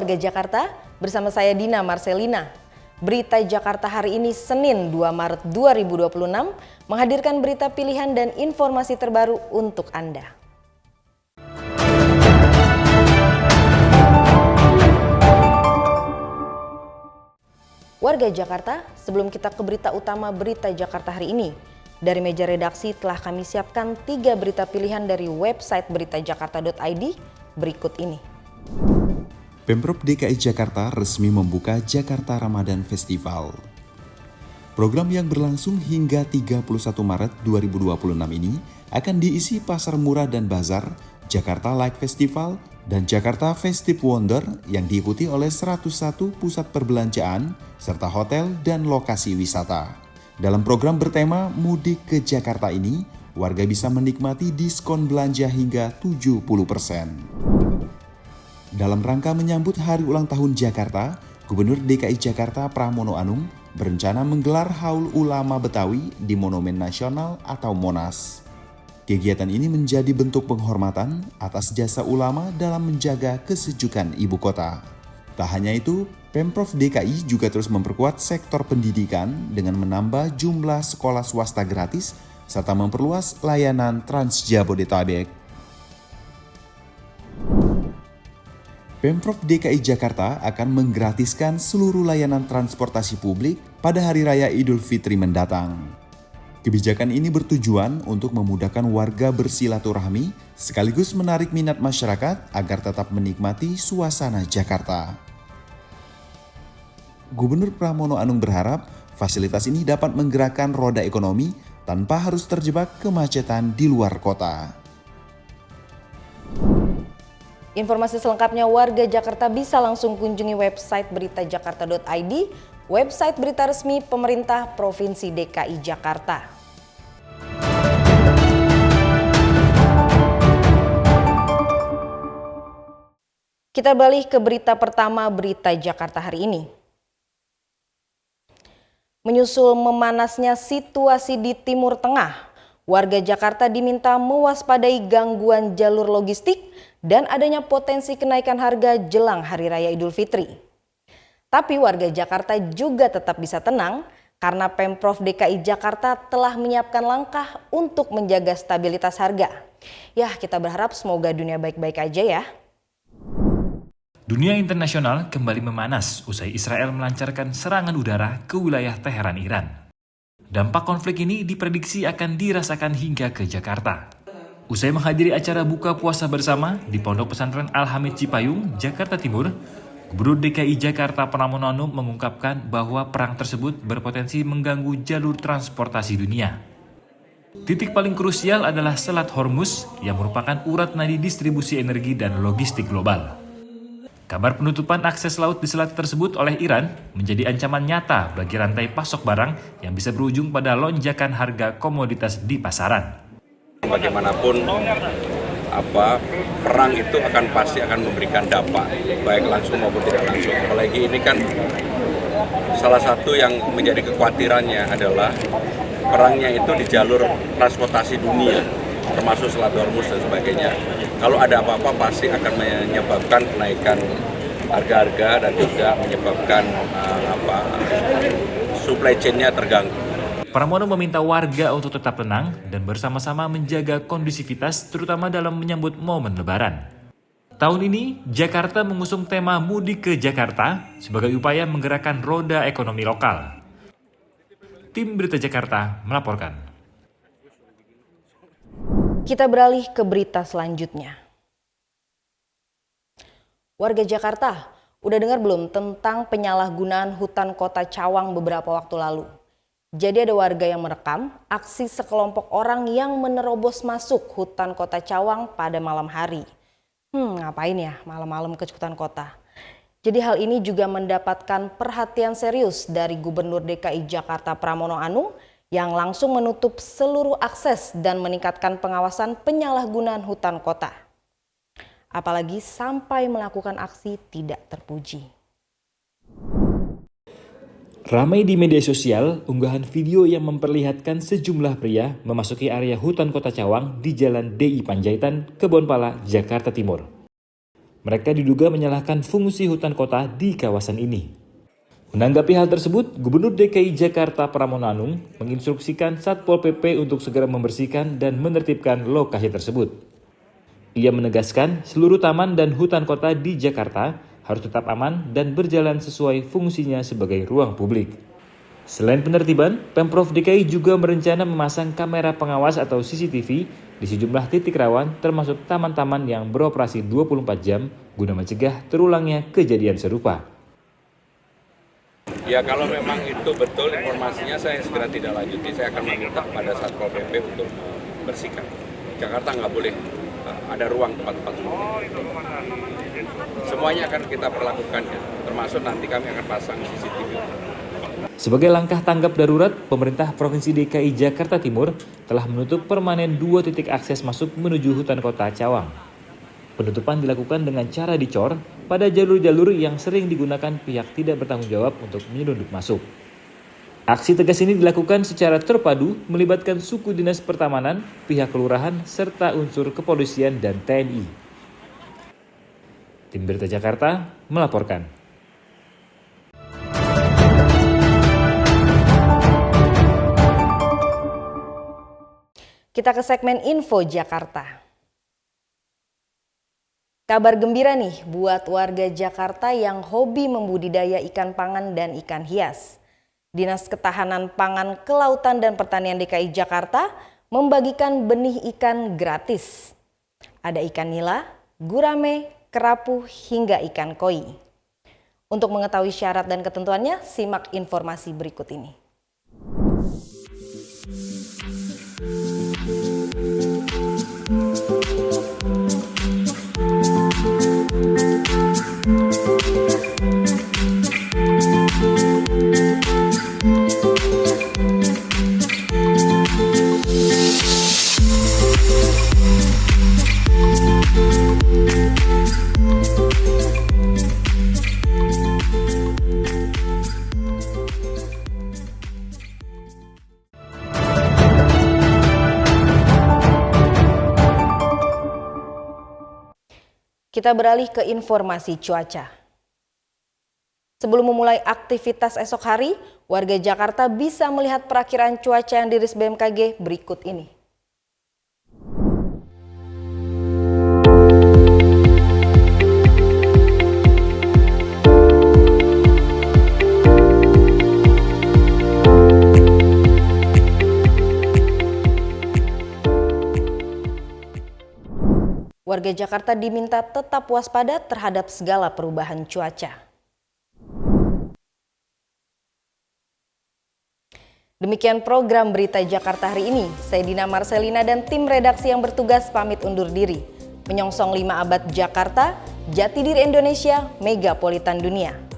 warga Jakarta, bersama saya Dina Marcelina. Berita Jakarta hari ini Senin 2 Maret 2026 menghadirkan berita pilihan dan informasi terbaru untuk Anda. Warga Jakarta, sebelum kita ke berita utama berita Jakarta hari ini, dari meja redaksi telah kami siapkan 3 berita pilihan dari website beritajakarta.id berikut ini. Pemprov DKI Jakarta resmi membuka Jakarta Ramadan Festival. Program yang berlangsung hingga 31 Maret 2026 ini akan diisi pasar murah dan bazar, Jakarta Light Festival, dan Jakarta Festive Wonder yang diikuti oleh 101 pusat perbelanjaan, serta hotel dan lokasi wisata. Dalam program bertema Mudik ke Jakarta ini, warga bisa menikmati diskon belanja hingga 70%. Dalam rangka menyambut Hari Ulang Tahun Jakarta, Gubernur DKI Jakarta Pramono Anung berencana menggelar Haul Ulama Betawi di Monumen Nasional atau Monas. Kegiatan ini menjadi bentuk penghormatan atas jasa ulama dalam menjaga kesejukan ibu kota. Tak hanya itu, Pemprov DKI juga terus memperkuat sektor pendidikan dengan menambah jumlah sekolah swasta gratis serta memperluas layanan Trans Jabodetabek. Pemprov DKI Jakarta akan menggratiskan seluruh layanan transportasi publik pada Hari Raya Idul Fitri mendatang. Kebijakan ini bertujuan untuk memudahkan warga bersilaturahmi sekaligus menarik minat masyarakat agar tetap menikmati suasana Jakarta. Gubernur Pramono Anung berharap fasilitas ini dapat menggerakkan roda ekonomi tanpa harus terjebak kemacetan di luar kota. Informasi selengkapnya warga Jakarta bisa langsung kunjungi website beritajakarta.id, website berita resmi pemerintah Provinsi DKI Jakarta. Kita beralih ke berita pertama berita Jakarta hari ini. Menyusul memanasnya situasi di Timur Tengah, warga Jakarta diminta mewaspadai gangguan jalur logistik dan adanya potensi kenaikan harga jelang Hari Raya Idul Fitri. Tapi warga Jakarta juga tetap bisa tenang karena Pemprov DKI Jakarta telah menyiapkan langkah untuk menjaga stabilitas harga. Ya, kita berharap semoga dunia baik-baik aja ya. Dunia internasional kembali memanas usai Israel melancarkan serangan udara ke wilayah Teheran, Iran. Dampak konflik ini diprediksi akan dirasakan hingga ke Jakarta. Usai menghadiri acara buka puasa bersama di Pondok Pesantren Al-Hamid Cipayung, Jakarta Timur, Gubernur DKI Jakarta Pramono Anung mengungkapkan bahwa perang tersebut berpotensi mengganggu jalur transportasi dunia. Titik paling krusial adalah Selat Hormuz yang merupakan urat nadi distribusi energi dan logistik global. Kabar penutupan akses laut di selat tersebut oleh Iran menjadi ancaman nyata bagi rantai pasok barang yang bisa berujung pada lonjakan harga komoditas di pasaran. Bagaimanapun perang itu pasti akan memberikan dampak baik langsung maupun tidak langsung. Apalagi ini kan salah satu yang menjadi kekhawatirannya adalah perangnya itu di jalur transportasi dunia, termasuk Selat Hormuz dan sebagainya. Kalau ada apa-apa pasti akan menyebabkan kenaikan harga-harga dan juga menyebabkan supply chain-nya terganggu. Pramono meminta warga untuk tetap tenang dan bersama-sama menjaga kondusivitas terutama dalam menyambut momen Lebaran. Tahun ini, Jakarta mengusung tema Mudik ke Jakarta sebagai upaya menggerakkan roda ekonomi lokal. Tim Berita Jakarta melaporkan. Kita beralih ke berita selanjutnya. Warga Jakarta, udah dengar belum tentang penyalahgunaan hutan kota Cawang beberapa waktu lalu? Jadi ada warga yang merekam aksi sekelompok orang yang menerobos masuk hutan kota Cawang pada malam hari. Ngapain ya malam-malam ke hutan kota? Jadi hal ini juga mendapatkan perhatian serius dari Gubernur DKI Jakarta Pramono Anung yang langsung menutup seluruh akses dan meningkatkan pengawasan penyalahgunaan hutan kota. Apalagi sampai melakukan aksi tidak terpuji. Ramai di media sosial unggahan video yang memperlihatkan sejumlah pria memasuki area hutan kota Cawang di Jalan DI Panjaitan, Kebonpala, Jakarta Timur. Mereka diduga menyalahkan fungsi hutan kota di kawasan ini. Menanggapi hal tersebut, Gubernur DKI Jakarta Pramono Anung menginstruksikan Satpol PP untuk segera membersihkan dan menertibkan lokasi tersebut. Ia menegaskan seluruh taman dan hutan kota di Jakarta harus tetap aman dan berjalan sesuai fungsinya sebagai ruang publik. Selain penertiban, Pemprov DKI juga berencana memasang kamera pengawas atau CCTV di sejumlah titik rawan termasuk taman-taman yang beroperasi 24 jam guna mencegah terulangnya kejadian serupa. Ya kalau memang itu betul informasinya saya segera tidak lanjuti, saya akan meminta pada Satpol PP untuk bersihkan. Jakarta nggak boleh ada ruang tempat-tempat seperti itu. Semuanya akan kita perlakukan ya, termasuk nanti kami akan pasang CCTV. Sebagai langkah tanggap darurat, pemerintah Provinsi DKI Jakarta Timur telah menutup permanen 2 titik akses masuk menuju hutan kota Cawang. Penutupan dilakukan dengan cara dicor pada jalur-jalur yang sering digunakan pihak tidak bertanggung jawab untuk menyelundup masuk. Aksi tegas ini dilakukan secara terpadu melibatkan suku dinas pertamanan, pihak kelurahan, serta unsur kepolisian dan TNI. Tim Berita Jakarta melaporkan. Kita ke segmen Info Jakarta. Kabar gembira nih buat warga Jakarta yang hobi membudidaya ikan pangan dan ikan hias. Dinas Ketahanan Pangan, Kelautan dan Pertanian DKI Jakarta membagikan benih ikan gratis. Ada ikan nila, gurame, kerapu, hingga ikan koi. Untuk mengetahui syarat dan ketentuannya, simak informasi berikut ini. Kita beralih ke informasi cuaca. Sebelum memulai aktivitas esok hari, warga Jakarta bisa melihat perakiraan cuaca yang dirilis BMKG berikut ini. Warga Jakarta diminta tetap waspada terhadap segala perubahan cuaca. Demikian program Berita Jakarta hari ini. Saya Dina Marcelina dan tim redaksi yang bertugas pamit undur diri. Menyongsong 5 abad Jakarta, jati diri Indonesia, megapolitan dunia.